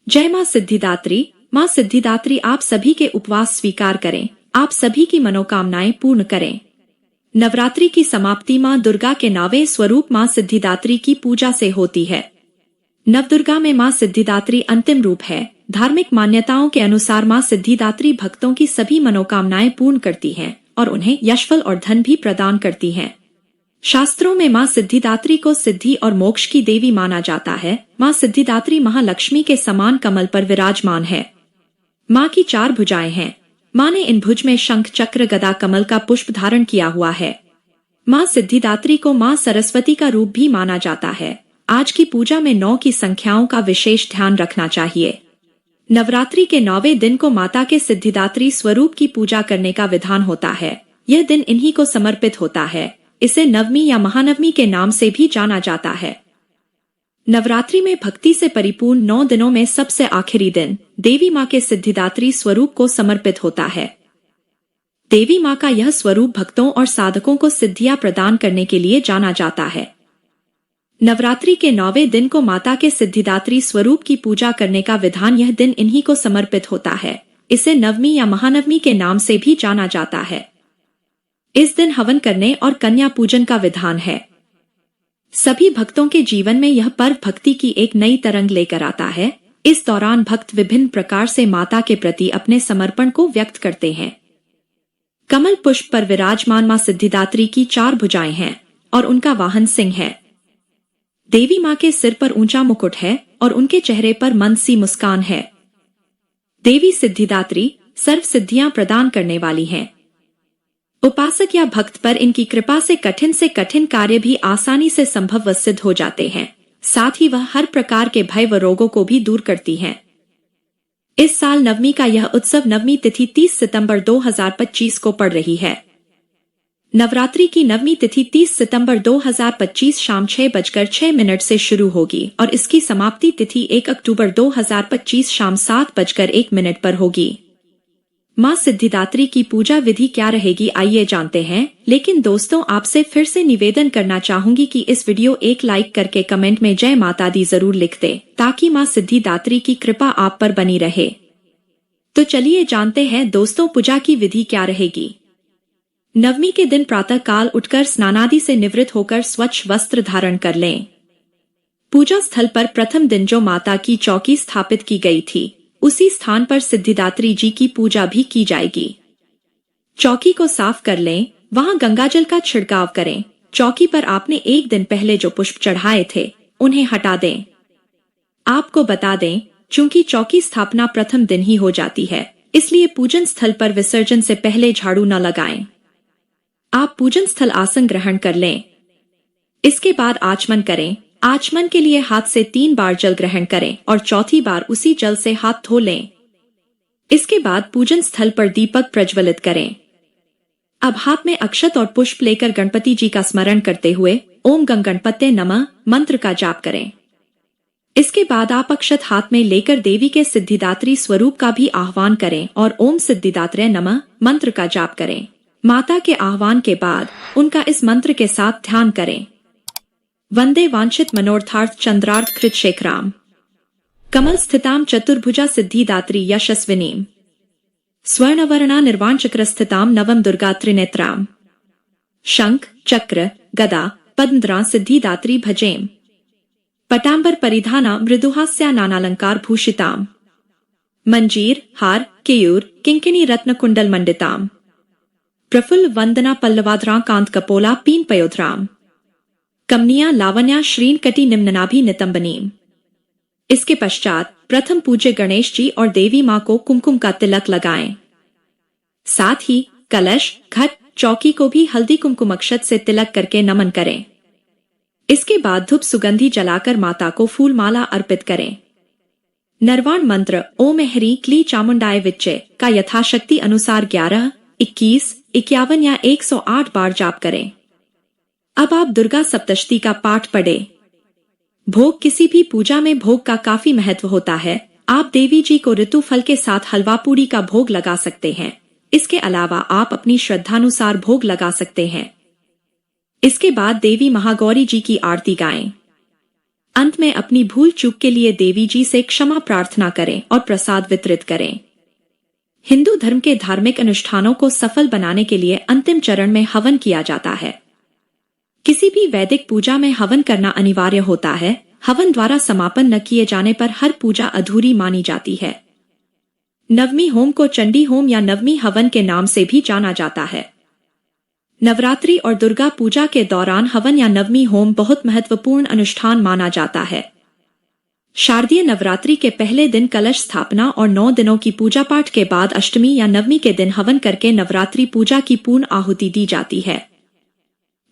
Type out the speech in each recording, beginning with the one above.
जय मां सिद्धिदात्री। मां सिद्धिदात्री आप सभी के उपवास स्वीकार करें, आप सभी की मनोकामनाएं पूर्ण करें। नवरात्रि की समाप्ति मां दुर्गा के 9वें स्वरूप मां सिद्धिदात्री की पूजा से होती है। नवदुर्गा में मां सिद्धिदात्री अंतिम रूप है। धार्मिक मान्यताओं के अनुसार मां सिद्धिदात्री भक्तों की सभी मनोकामनाएं पूर्ण करती हैं और उन्हें यशफल और धन भी प्रदान करती हैं। शास्त्रों में मां सिद्धिदात्री को सिद्धि और मोक्ष की देवी माना जाता है। मां सिद्धिदात्री महालक्ष्मी के समान कमल पर विराजमान है। मां की 4 भुजाएं हैं। मां ने इन भुज में शंख, चक्र, गदा, कमल का पुष्प धारण किया हुआ है। मां सिद्धिदात्री को मां सरस्वती का रूप भी माना जाता है। आज की पूजा में 9 की संख्याओं का विशेष ध्यान रखना चाहिए। नवरात्रि के 9वें दिन को माता के सिद्धिदात्री स्वरूप की पूजा करने का विधान होता है। यह दिन इन्हीं को समर्पित होता है। इसे नवमी या महानवमी के नाम से भी जाना जाता है। नवरात्रि में भक्ति से परिपूर्ण 9 दिनों में सबसे आखिरी दिन देवी मां के सिद्धिदात्री स्वरूप को समर्पित होता है। देवी मां का यह स्वरूप भक्तों और साधकों को सिद्धियां प्रदान करने के लिए जाना जाता है। नवरात्रि के 9वें दिन को माता के सिद्धिदात्री स्वरूप की पूजा करने का विधान यह दिन इन्हीं को समर्पित होता है। इसे नवमी या महानवमी के नाम से भी जाना जाता है। इस दिन हवन करने और कन्या पूजन का विधान है। सभी भक्तों के जीवन में यह पर्व भक्ति की एक नई तरंग लेकर आता है। इस दौरान भक्त विभिन्न प्रकार से माता के प्रति अपने समर्पण को व्यक्त करते हैं। कमल पुष्प पर विराजमान मां सिद्धिदात्री की 4 भुजाएं हैं और उनका वाहन सिंह है। देवी मां के सिर पर ऊंचा मुकुट है और उनके चेहरे पर मंद सी मुस्कान है। देवी सिद्धिदात्री सर्व सिद्धियां प्रदान करने वाली हैं। उपासक या भक्त पर इनकी कृपा से कठिन कार्य भी आसानी से संभव व सिद्ध हो जाते हैं। साथ ही वह हर प्रकार के भय व रोगों को भी दूर करती हैं। इस साल नवमी का यह उत्सव नवमी तिथि 30 सितंबर 2025 को पड़ रही है। नवरात्रि की नवमी तिथि 30 सितंबर 2025 शाम 6:06 से शुरू होगी और इसकी समाप्ति तिथि 1 अक्टूबर 2025 शाम 7:01 पर होगी। मां सिद्धिदात्री की पूजा विधि क्या रहेगी आइए जानते हैं। लेकिन दोस्तों आपसे फिर से निवेदन करना चाहूंगी कि इस वीडियो एक लाइक करके कमेंट में जय माता दी जरूर लिख दे ताकि मां सिद्धिदात्री की कृपा आप पर बनी रहे। तो चलिए जानते हैं दोस्तों पूजा की विधि क्या रहेगी। नवमी के दिन प्रातः काल उठकर स्नानादि से निवृत्त होकर स्वच्छ वस्त्र धारण कर लें। पूजा स्थल पर प्रथम दिन जो माता की चौकी स्थापित की गई थी उसी स्थान पर सिद्धिदात्री जी की पूजा भी की जाएगी। चौकी को साफ कर लें, वहां गंगाजल का छिड़काव करें। चौकी पर आपने एक दिन पहले जो पुष्प चढ़ाए थे उन्हें हटा दें। आपको बता दें, चूंकि चौकी स्थापना प्रथम दिन ही हो जाती है इसलिए पूजन स्थल पर विसर्जन से पहले झाड़ू न लगाएं। आप पूजन स्थल आसन ग्रहण कर लें। इसके बाद आचमन करें। आचमन के लिए हाथ से 3 बार जल ग्रहण करें और चौथी बार उसी जल से हाथ धो लें। इसके बाद पूजन स्थल पर दीपक प्रज्वलित करें। अब हाथ में अक्षत और पुष्प लेकर गणपति जी का स्मरण करते हुए ओम गं गणपते नमः मंत्र का जाप करें। इसके बाद आप अक्षत हाथ में लेकर देवी के सिद्धिदात्री स्वरूप का भी आह्वान करें और ओम सिद्धिदात्रे नमः मंत्र का जाप करें। माता के आह्वान के बाद उनका इस मंत्र के साथ ध्यान करें। वंदे वांछित मनोर्थार्थ चंद्रार्थ कृत शेखराम कमल स्थिताम चतुर्भुजा सिद्धिदात्री यशस्विनीम स्वर्णवर्णा निर्वाण चक्र स्थिताम नवम दुर्गा त्रिनेत्राम शंख, चक्र, गदा, पद्मद्रा सिद्धिदात्री भजेम पटांबर परिधाना मृदुहास्या नानालंकार भूषिताम मंजीर, हार, केयूर, किंकिणी रत्न कुंडल मंडिताम प्रफुल्ल वंदना पल्लवाधरा कांत कपोला पीन पयोधराम कमनिया लावण्या श्रीन कटी निम्ननाभि नितंबनीम। इसके पश्चात प्रथम पूज्य गणेश जी और देवी मां को कुमकुम का तिलक लगाएं। साथ ही कलश, घट, चौकी को भी हल्दी कुमकुम अक्षत से तिलक करके नमन करें। इसके बाद धूप सुगंधी जलाकर माता को फूल माला अर्पित करें। नरवाण मंत्र ओम ह्रीं क्ली चामुंडाय विच्चे का यथाशक्ति अनुसार 11, 21, 51 या 108 बार जाप करें। अब आप दुर्गा सप्तशती का पाठ पढ़ें। भोग किसी भी पूजा में भोग का काफी महत्व होता है। आप देवी जी को ऋतु फल के साथ हलवा पूड़ी का भोग लगा सकते हैं। इसके अलावा आप अपनी श्रद्धानुसार भोग लगा सकते हैं। इसके बाद देवी महागौरी जी की आरती गाएं। अंत में अपनी भूल चूक के लिए देवी जी से क्षमा प्रार्थना करें और प्रसाद वितरित करें। हिंदू धर्म के धार्मिक अनुष्ठानों को सफल बनाने के लिए अंतिम चरण में हवन किया जाता है। किसी भी वैदिक पूजा में हवन करना अनिवार्य होता है। हवन द्वारा समापन न किए जाने पर हर पूजा अधूरी मानी जाती है। नवमी होम को चंडी होम या नवमी हवन के नाम से भी जाना जाता है। नवरात्रि और दुर्गा पूजा के दौरान हवन या नवमी होम बहुत महत्वपूर्ण अनुष्ठान माना जाता है। शारदीय नवरात्रि के पहले दिन कलश स्थापना और 9 दिनों की पूजा पाठ के बाद अष्टमी या नवमी के दिन हवन करके नवरात्रि पूजा की पूर्ण आहुति दी जाती है।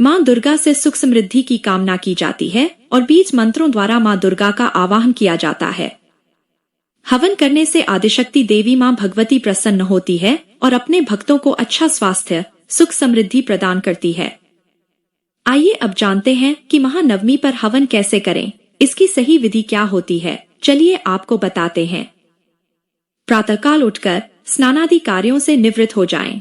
मां दुर्गा से सुख समृद्धि की कामना की जाती है और बीज मंत्रों द्वारा मां दुर्गा का आवाहन किया जाता है। हवन करने से आदिशक्ति देवी मां भगवती प्रसन्न होती है और अपने भक्तों को अच्छा स्वास्थ्य, सुख समृद्धि प्रदान करती है। आइए अब जानते हैं कि महानवमी पर हवन कैसे करें, इसकी सही विधि क्या होती है। चलिए आपको बताते हैं। प्रातःकाल उठकर स्नानादि कार्यों से निवृत्त हो जाएं।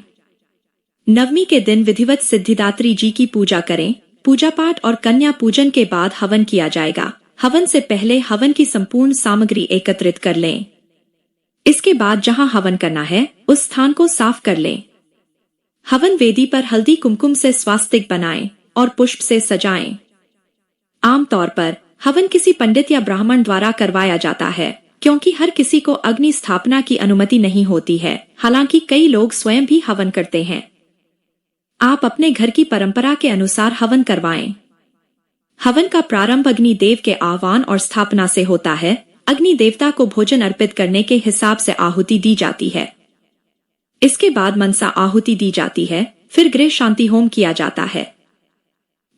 नवमी के दिन विधिवत सिद्धिदात्री जी की पूजा करें। पूजा पाठ और कन्या पूजन के बाद हवन किया जाएगा। हवन से पहले हवन की संपूर्ण सामग्री एकत्रित कर लें। इसके बाद जहां हवन करना है उस स्थान को साफ कर लें। हवन वेदी पर हल्दी कुमकुम से स्वास्तिक बनाएं और पुष्प से सजाएं। आमतौर पर हवन किसी पंडित या ब्राह्मण द्वारा करवाया जाता है, क्योंकि हर किसी को अग्नि स्थापना की अनुमति नहीं होती है। हालांकि कई लोग स्वयं भी हवन करते हैं। आप अपने घर की परंपरा के अनुसार हवन करवाएं। हवन का प्रारंभ अग्नि देव के आह्वान और स्थापना से होता है। अग्नि देवता को भोजन अर्पित करने के हिसाब से आहुति दी जाती है। इसके बाद मनसा आहुति दी जाती है। फिर गृह शांति होम किया जाता है।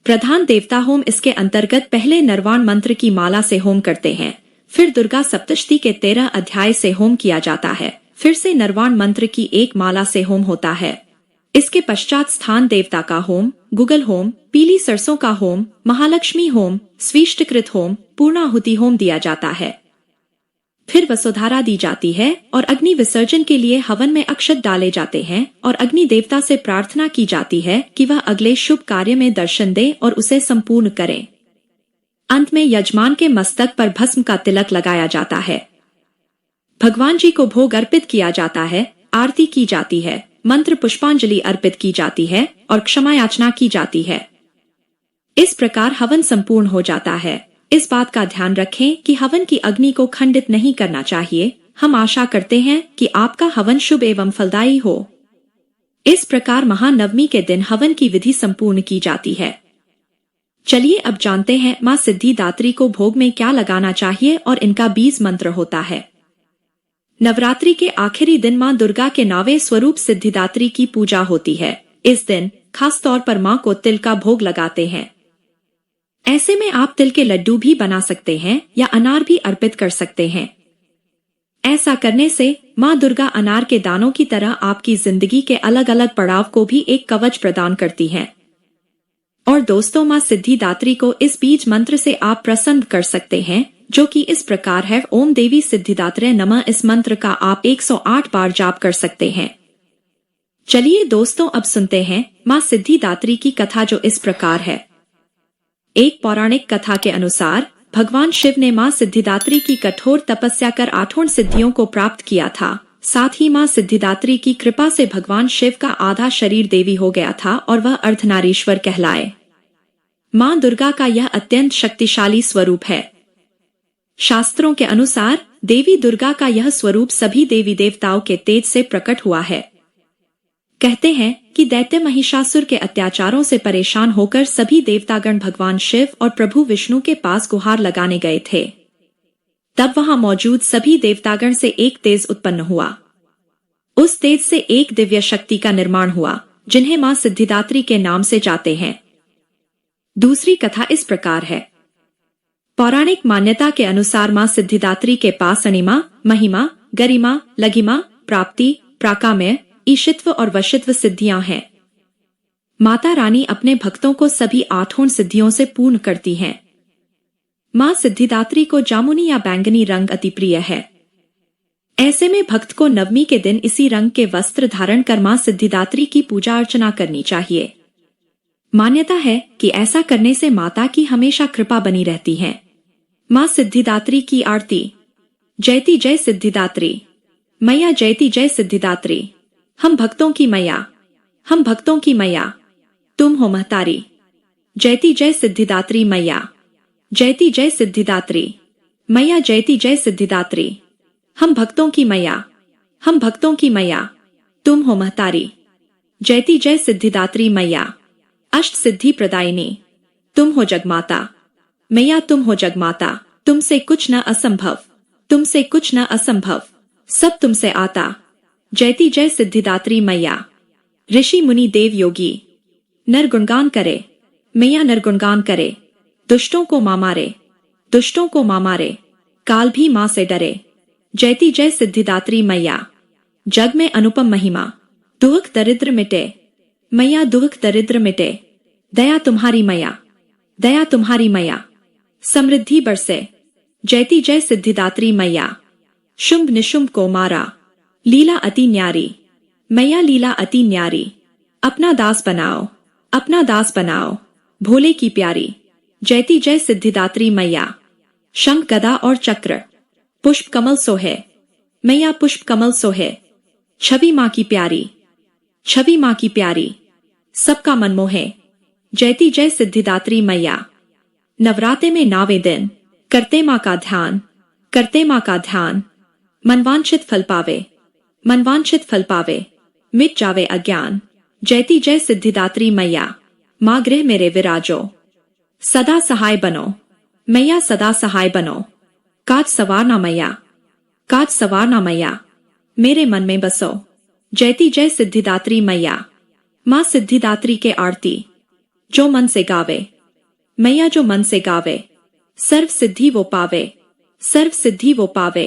प्रधान देवता होम इसके अंतर्गत पहले नरवाण मंत्र की माला से होम करते हैं। फिर दुर्गा सप्तशती के 13 अध्याय से होम किया जाता है। फिर से नरवाण मंत्र की एक माला से होम होता है। इसके पश्चात स्थान देवता का होम, गुगल होम, पीली सरसों का होम, महालक्ष्मी होम, स्वीष्टकृत होम, पूर्णाहुति होम दिया जाता है। फिर वसुधारा दी जाती है और अग्नि विसर्जन के लिए हवन में अक्षत डाले जाते हैं और अग्नि देवता से प्रार्थना की जाती है कि वह अगले शुभ कार्य में दर्शन दे और उसे संपूर्ण करें। अंत में यजमान के मस्तक पर भस्म का तिलक लगाया जाता है। भगवान जी को भोग अर्पित किया जाता है। आरती की जाती है, मंत्र पुष्पांजलि अर्पित की जाती है और क्षमा याचना की जाती है। इस प्रकार हवन संपूर्ण हो जाता है। इस बात का ध्यान रखें कि हवन की अग्नि को खंडित नहीं करना चाहिए। हम आशा करते हैं कि आपका हवन शुभ एवं फलदायी हो। इस प्रकार महानवमी के दिन हवन की विधि संपूर्ण की जाती है। चलिए अब जानते हैं मां सिद्धिदात्री को भोग में क्या लगाना चाहिए और इनका बीज मंत्र होता है। नवरात्रि के आखिरी दिन मां दुर्गा के 9वें स्वरूप सिद्धिदात्री की पूजा होती है। इस दिन खास तौर पर मां को तिल का भोग लगाते हैं। ऐसे में आप तिल के लड्डू भी बना सकते हैं या अनार भी अर्पित कर सकते हैं। ऐसा करने से मां दुर्गा अनार के दानों की तरह आपकी जिंदगी के अलग अलग पड़ाव को भी एक कवच प्रदान करती हैं। और दोस्तों, मां सिद्धिदात्री को इस बीज मंत्र से आप प्रसन्न कर सकते हैं, जो कि इस प्रकार है। ओम देवी सिद्धिदात्रे नमः। इस मंत्र का आप 108 बार जाप कर सकते हैं। चलिए दोस्तों, अब सुनते हैं मां सिद्धिदात्री की कथा, जो इस प्रकार है। एक पौराणिक कथा के अनुसार भगवान शिव ने मां सिद्धिदात्री की कठोर तपस्या कर 8 सिद्धियों को प्राप्त किया था। साथ ही मां सिद्धिदात्री की कृपा से भगवान शिव का आधा शरीर देवी हो गया था और वह अर्धनारीश्वर कहलाए। मां दुर्गा का यह अत्यंत शक्तिशाली स्वरूप है। शास्त्रों के अनुसार देवी दुर्गा का यह स्वरूप सभी देवी देवताओं के तेज से प्रकट हुआ है। कहते हैं कि दैत्य महिषासुर के अत्याचारों से परेशान होकर सभी देवतागण भगवान शिव और प्रभु विष्णु के पास गुहार लगाने गए थे। तब वहां मौजूद सभी देवतागण से एक तेज उत्पन्न हुआ। उस तेज से एक दिव्य शक्ति का निर्माण हुआ, जिन्हें मां सिद्धिदात्री के नाम से जाते हैं। दूसरी कथा इस प्रकार है। पौराणिक मान्यता के अनुसार मां सिद्धिदात्री के पास अणिमा, महिमा, गरिमा, लघिमा, प्राप्ति, प्राकाम्य, ईशित्व और वशित्व सिद्धियां हैं। माता रानी अपने भक्तों को सभी 8 सिद्धियों से पूर्ण करती हैं। मां सिद्धिदात्री को जामुनी या बैंगनी रंग अति प्रिय है। ऐसे में भक्त को नवमी के दिन इसी रंग के वस्त्र धारण कर मां सिद्धिदात्री की पूजा अर्चना करनी चाहिए। मान्यता है कि ऐसा करने से माता की हमेशा कृपा बनी रहती है। माँ सिद्धिदात्री की आरती। जयती जय सिद्धिदात्री मैया, जयती जय सिद्धिदात्री। हम भक्तों की मैया, हम भक्तों की मैया, तुम हो महतारी। जयती जय सिद्धिदात्री मैया, जयती जय सिद्धिदात्री मैया, जयती जय सिद्धिदात्री। हम भक्तों की मैया, हम भक्तों की मैया, तुम हो महतारी। जयती जय सिद्धिदात्री मैया, अष्ट सिद्धि प्रदायिनी। तुम हो जगमाता मैया, तुम हो जगमाता। तुमसे कुछ न असंभव, तुमसे कुछ न असंभव, सब तुमसे आता। जयती जय सिद्धिदात्री मैया। ऋषि मुनि देव योगी नर गुणगान करे मैया, नर गुणगान करे। दुष्टों को मां मारे, दुष्टों को मां मारे, काल भी मां से डरे। जयती जय सिद्धिदात्री मैया। जग में अनुपम महिमा, दुख दरिद्र मिटे मैया, दुख दरिद्र मिटे। दया तुम्हारी मैया, दया तुम्हारी मैया, समृद्धि बरसे। जयती जय सिद्धिदात्री मैया। शुंभ निशुंभ को मारा, लीला अति न्यारी मैया, लीला अति न्यारी। अपना दास बनाओ, अपना दास बनाओ, भोले की प्यारी। जयती जय सिद्धिदात्री मैया। शंख गदा और चक्र, पुष्प कमल सोहे मैया, पुष्प कमल सोहे। छवि माँ की प्यारी, छवि माँ की प्यारी, सबका मन मोहे। जयती जय सिद्धिदात्री मैया। नवराते में 9वें दिन करते माँ का ध्यान, करते माँ का ध्यान। मनवांछित फल पावे, मनवांछित फल पावे, मिट जावे अज्ञान। जयती जय सिद्धिदात्री मैया। माँ गृह मेरे विराजो, सदा सहाय बनो मैया, सदा सहाय बनो। काज सवारना मैया, काज सवारना मैया, मेरे मन में बसो। जयती जय सिद्धिदात्री मैया। माँ सिद्धिदात्री के आरती। जो मन से गावे मैया, जो मन से गावे, सर्व सिद्धि वो पावे, सर्व सिद्धि वो पावे,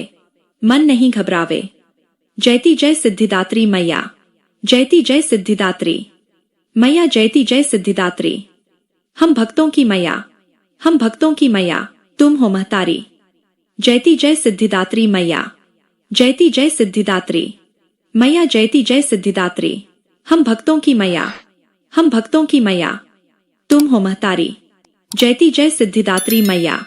मन नहीं घबरावे। जयती जय सिद्धिदात्री मैया। जयती जय सिद्धिदात्री मैया, जयती जय सिद्धिदात्री। हम भक्तों की मैया, हम भक्तों की मैया, तुम हो महतारी। जयती जय सिद्धिदात्री मैया। जयती जय सिद्धिदात्री मैया, जयती जय सिद्धिदात्री। हम भक्तों की मैया, हम भक्तों की मैया, तुम हो महतारी। जयती जय सिद्धिदात्री मैया।